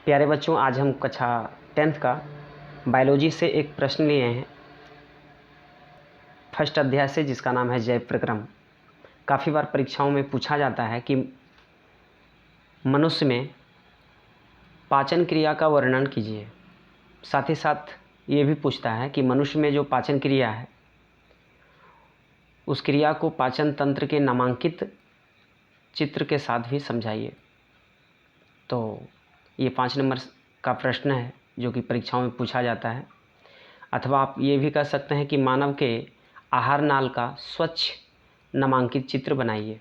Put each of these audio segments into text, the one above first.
प्यारे बच्चों, आज हम कक्षा 10th का बायोलॉजी से एक प्रश्न लिए हैं फर्स्ट अध्याय से, जिसका नाम है जैव प्रक्रम। काफ़ी बार परीक्षाओं में पूछा जाता है कि मनुष्य में पाचन क्रिया का वर्णन कीजिए। साथ ही साथ ये भी पूछता है कि मनुष्य में जो पाचन क्रिया है उस क्रिया को पाचन तंत्र के नामांकित चित्र के साथ भी समझाइए। तो ये 5 नंबर का प्रश्न है जो कि परीक्षाओं में पूछा जाता है। अथवा आप ये भी कह सकते हैं कि मानव के आहार नाल का स्वच्छ नामांकित चित्र बनाइए।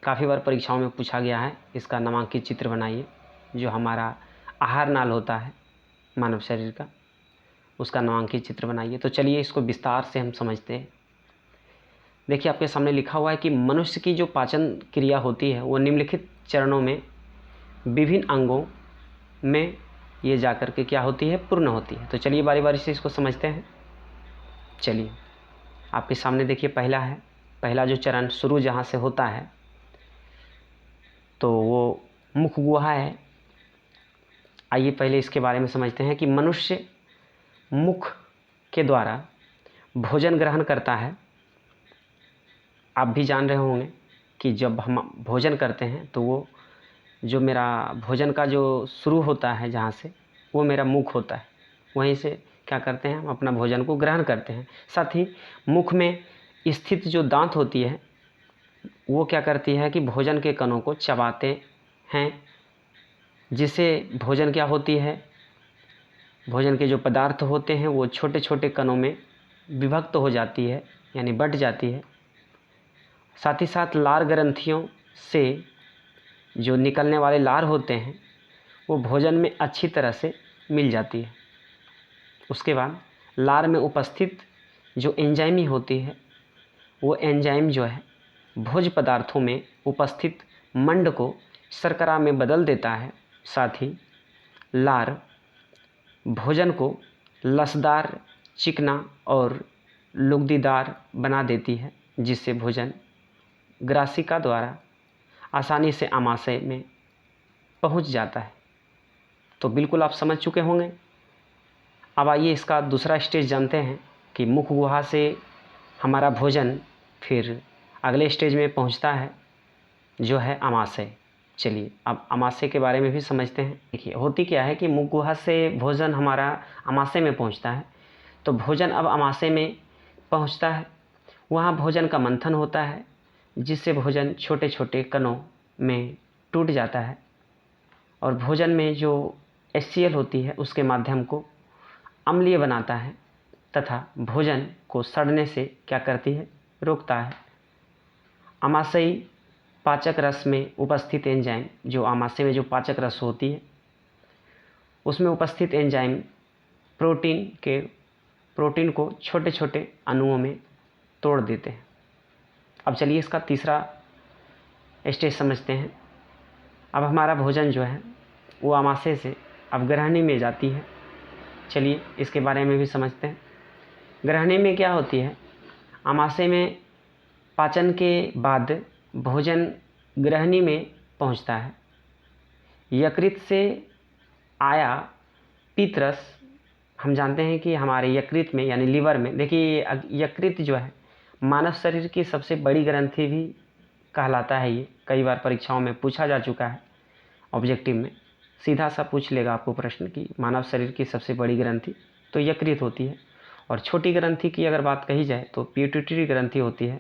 काफ़ी बार परीक्षाओं में पूछा गया है, इसका नामांकित चित्र बनाइए। जो हमारा आहार नाल होता है मानव शरीर का, उसका नामांकित चित्र बनाइए। तो चलिए इसको विस्तार से हम समझते हैं। देखिए, आपके सामने लिखा हुआ है कि मनुष्य की जो पाचन क्रिया होती है वो निम्नलिखित चरणों में विभिन्न अंगों में ये जाकर के क्या होती है, पूर्ण होती है। तो चलिए बारी बारी से इसको समझते हैं। चलिए आपके सामने देखिए, पहला जो चरण शुरू जहाँ से होता है तो वो मुख गुहा है। आइए पहले इसके बारे में समझते हैं कि मनुष्य मुख के द्वारा भोजन ग्रहण करता है। आप भी जान रहे होंगे कि जब हम भोजन करते हैं तो वो जो मेरा भोजन का जो शुरू होता है जहाँ से, वो मेरा मुख होता है। वहीं से क्या करते हैं, हम अपना भोजन को ग्रहण करते हैं। साथ ही मुख में स्थित जो दांत होती है वो क्या करती है कि भोजन के कणों को चबाते हैं, जिससे भोजन क्या होती है, भोजन के जो पदार्थ होते हैं वो छोटे छोटे कणों में विभक्त हो जाती है, यानी बँट जाती है। साथ ही साथ लार ग्रंथियों से जो निकलने वाले लार होते हैं वो भोजन में अच्छी तरह से मिल जाती है। उसके बाद लार में उपस्थित जो एंजाइमी होती है वो एंजाइम जो है भोज्य पदार्थों में उपस्थित मंड को शर्करा में बदल देता है। साथ ही लार भोजन को लसदार, चिकना और लुगदीदार बना देती है, जिससे भोजन ग्रासिका द्वारा आसानी से आमाशय में पहुंच जाता है। तो बिल्कुल आप समझ चुके होंगे। अब आइए इसका दूसरा स्टेज जानते हैं कि मुख गुहा से हमारा भोजन फिर अगले स्टेज में पहुंचता है जो है आमाशय। चलिए अब आमाशय के बारे में भी समझते हैं। देखिए, होती क्या है कि मुख गुहा से भोजन हमारा आमाशय में पहुंचता है। तो भोजन अब आमाशय में पहुंचता है, वहाँ भोजन का मंथन होता है, जिससे भोजन छोटे छोटे कणों में टूट जाता है और भोजन में जो HCl होती है उसके माध्यम को अम्लीय बनाता है तथा भोजन को सड़ने से क्या करती है, रोकता है। आमाशयी पाचक रस में उपस्थित एंजाइम, जो आमाशय में जो पाचक रस होती है उसमें उपस्थित एंजाइम प्रोटीन को छोटे छोटे अणुओं में तोड़ देते हैं। अब चलिए इसका तीसरा स्टेज समझते हैं। अब हमारा भोजन जो है वो आमाशय से अब ग्रहणी में जाती है। चलिए इसके बारे में भी समझते हैं। ग्रहणी में क्या होती है, आमाशय में पाचन के बाद भोजन ग्रहणी में पहुंचता है। यकृत से आया पीतरस, हम जानते हैं कि हमारे यकृत में यानी लीवर में, देखिए यकृत जो है मानव शरीर की सबसे बड़ी ग्रंथि भी कहलाता है। ये कई बार परीक्षाओं में पूछा जा चुका है। ऑब्जेक्टिव में सीधा सा पूछ लेगा आपको प्रश्न कि मानव शरीर की सबसे बड़ी ग्रंथि तो यकृत होती है। और छोटी ग्रंथि की अगर बात कही जाए तो पिट्यूटरी ग्रंथि होती है।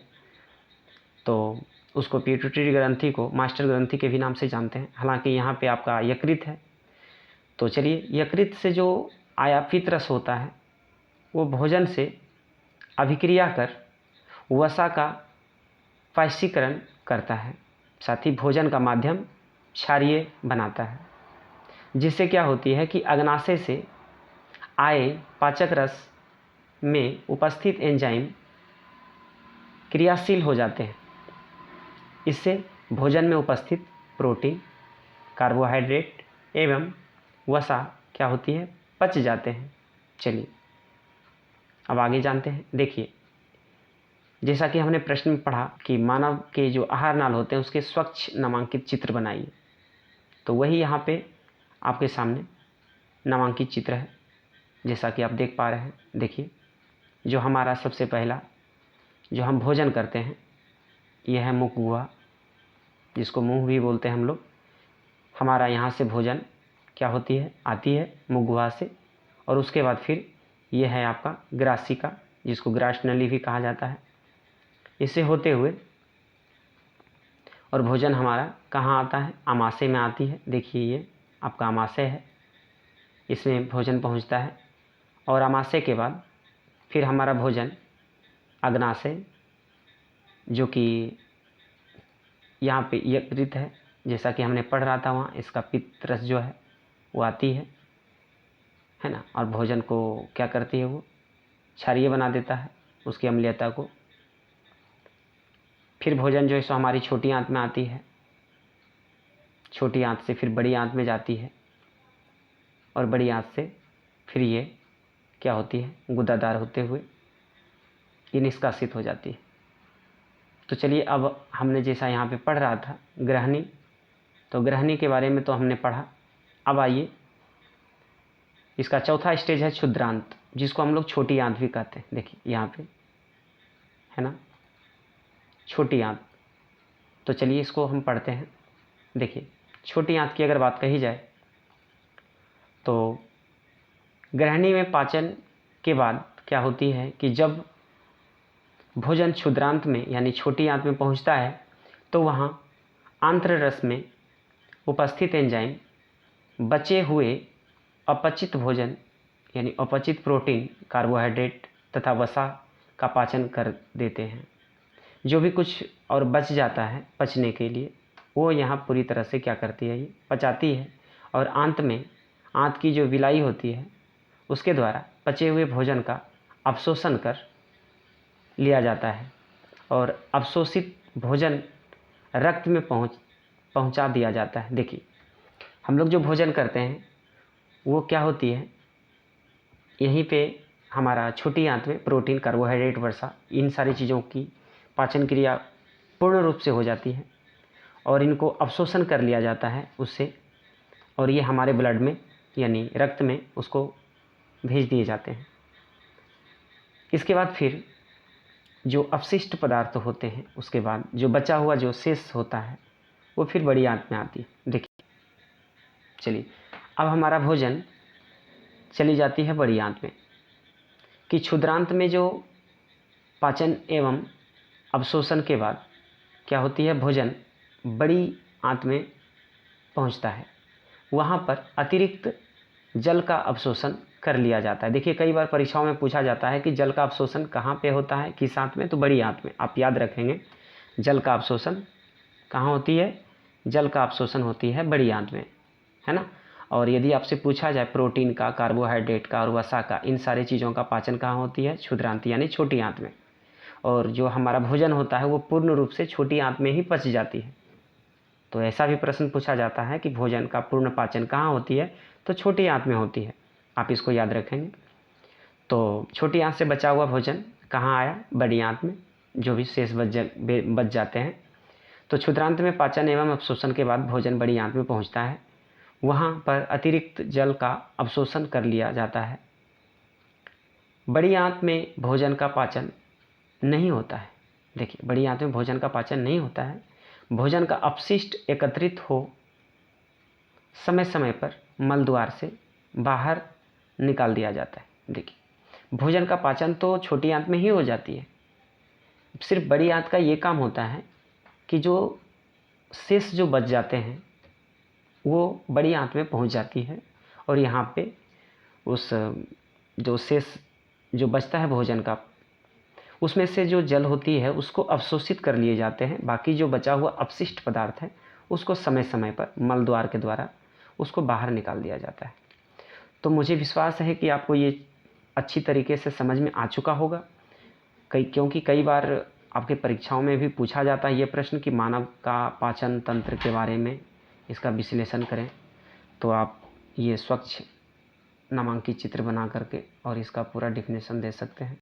तो उसको पिट्यूटरी ग्रंथि को मास्टर ग्रंथि के भी नाम से जानते हैं, हालांकि यहाँ पे आपका यकृत है। तो चलिए, यकृत से जो आया पीतरस होता है वो भोजन से अभिक्रिया कर वसा का पायसीकरण करता है। साथ ही भोजन का माध्यम क्षारीय बनाता है, जिससे क्या होती है कि अग्नाशय से आए पाचक रस में उपस्थित एंजाइम क्रियाशील हो जाते हैं। इससे भोजन में उपस्थित प्रोटीन, कार्बोहाइड्रेट एवं वसा क्या होती है, पच जाते हैं। चलिए अब आगे जानते हैं। देखिए, जैसा कि हमने प्रश्न में पढ़ा कि मानव के जो आहार नाल होते हैं उसके स्वच्छ नामांकित चित्र बनाइए, तो वही यहाँ पे आपके सामने नामांकित चित्र है, जैसा कि आप देख पा रहे हैं। देखिए, जो हमारा सबसे पहला जो हम भोजन करते हैं यह है मुख गुहा, जिसको मुंह भी बोलते हैं हम लोग। हमारा यहाँ से भोजन क्या होती है, आती है मुख गुहा से, और उसके बाद फिर यह है आपका ग्रासिका, जिसको ग्रास नली भी कहा जाता है। इसे होते हुए और भोजन हमारा कहाँ आता है, आमाशय में आती है। देखिए, ये आपका आमाशय है, इसमें भोजन पहुँचता है। और आमाशय के बाद फिर हमारा भोजन अग्नाशय, जो कि यहाँ पे यकृत है, जैसा कि हमने पढ़ रहा था वहाँ, इसका पित्त रस जो है वो आती है ना। और भोजन को क्या करती है, वो क्षारीय बना देता है उसकी अम्लीयता को। फिर भोजन जो है सो हमारी छोटी आंत में आती है, छोटी आंत से फिर बड़ी आंत में जाती है, और बड़ी आंत से फिर ये क्या होती है, गुदादार होते हुए ये निष्कासित हो जाती है। तो चलिए, अब हमने जैसा यहाँ पे पढ़ रहा था ग्रहणी, तो ग्रहणी के बारे में तो हमने पढ़ा। अब आइए, इसका चौथा स्टेज है क्षुद्रांत, जिसको हम लोग छोटी आंत भी कहते हैं। देखिए यहाँ पे है ना, छोटी आंत। तो चलिए इसको हम पढ़ते हैं। देखिए, छोटी आंत की अगर बात कही जाए तो ग्रहणी में पाचन के बाद क्या होती है कि जब भोजन क्षुद्रांत में यानी छोटी आंत में पहुंचता है तो वहाँ आंत्र रस में उपस्थित एंजाइम बचे हुए अपचित भोजन यानी अपचित प्रोटीन, कार्बोहाइड्रेट तथा वसा का पाचन कर देते हैं। जो भी कुछ और बच जाता है पचने के लिए, वो यहाँ पूरी तरह से क्या करती है, ये पचाती है। और अंत में आंत की जो विलाई होती है उसके द्वारा पचे हुए भोजन का अवशोषण कर लिया जाता है, और अवशोषित भोजन रक्त में पहुंचा दिया जाता है। देखिए, हम लोग जो भोजन करते हैं वो क्या होती है, यहीं पे हमारा छोटी आंत में प्रोटीन, कार्बोहाइड्रेट, वसा, इन सारी चीज़ों की पाचन क्रिया पूर्ण रूप से हो जाती है और इनको अवशोषण कर लिया जाता है उससे, और ये हमारे ब्लड में यानी रक्त में उसको भेज दिए जाते हैं। इसके बाद फिर जो अपशिष्ट पदार्थ होते हैं, उसके बाद जो बचा हुआ जो शेष होता है वो फिर बड़ी आंत में आती है। देखिए, चलिए अब हमारा भोजन चली जाती है बड़ी आंत में, कि क्षुद्रांत में जो पाचन एवं अवशोषण के बाद क्या होती है, भोजन बड़ी आंत में पहुंचता है। वहाँ पर अतिरिक्त जल का अवशोषण कर लिया जाता है। देखिए, कई बार परीक्षाओं में पूछा जाता है कि जल का अवशोषण कहाँ पे होता है, किस आंत में, तो बड़ी आंत में। आप याद रखेंगे, जल का अवशोषण कहाँ होती है, जल का अवशोषण होती है बड़ी आंत में, है ना। और यदि आपसे पूछा जाए प्रोटीन का, कार्बोहाइड्रेट का और वसा का, इन सारी चीज़ों का पाचन कहाँ होती है, क्षुद्रांत यानी छोटी आंत में। और जो हमारा भोजन होता है वो पूर्ण रूप से छोटी आंत में ही पच जाती है। तो ऐसा भी प्रश्न पूछा जाता है कि भोजन का पूर्ण पाचन कहाँ होती है, तो छोटी आंत में होती है। आप इसको याद रखेंगे। तो छोटी आंत से बचा हुआ भोजन कहाँ आया, बड़ी आंत में, जो भी शेष बच जाते हैं। तो क्षुद्रांत में पाचन एवं अवशोषण के बाद भोजन बड़ी आंत में पहुँचता है। वहाँ पर अतिरिक्त जल का अवशोषण कर लिया जाता है। बड़ी आंत में भोजन का पाचन नहीं होता है। देखिए, बड़ी आंत में भोजन का पाचन नहीं होता है। भोजन का अपशिष्ट एकत्रित हो समय समय पर मल द्वार से बाहर निकाल दिया जाता है। देखिए, भोजन का पाचन तो छोटी आंत में ही हो जाती है, सिर्फ बड़ी आंत का ये काम होता है कि जो शेष जो बच जाते हैं वो बड़ी आंत में पहुंच जाती है, और यहाँ पे उस जो शेष जो बचता है भोजन का, उसमें से जो जल होती है उसको अवशोषित कर लिए जाते हैं। बाकी जो बचा हुआ अपशिष्ट पदार्थ है उसको समय समय पर मल द्वार के द्वारा उसको बाहर निकाल दिया जाता है। तो मुझे विश्वास है कि आपको ये अच्छी तरीके से समझ में आ चुका होगा। क्योंकि कई बार आपके परीक्षाओं में भी पूछा जाता है ये प्रश्न कि मानव का पाचन तंत्र के बारे में इसका विश्लेषण करें। तो आप ये स्वच्छ नामांकित चित्र बना करके और इसका पूरा डेफिनेशन दे सकते हैं।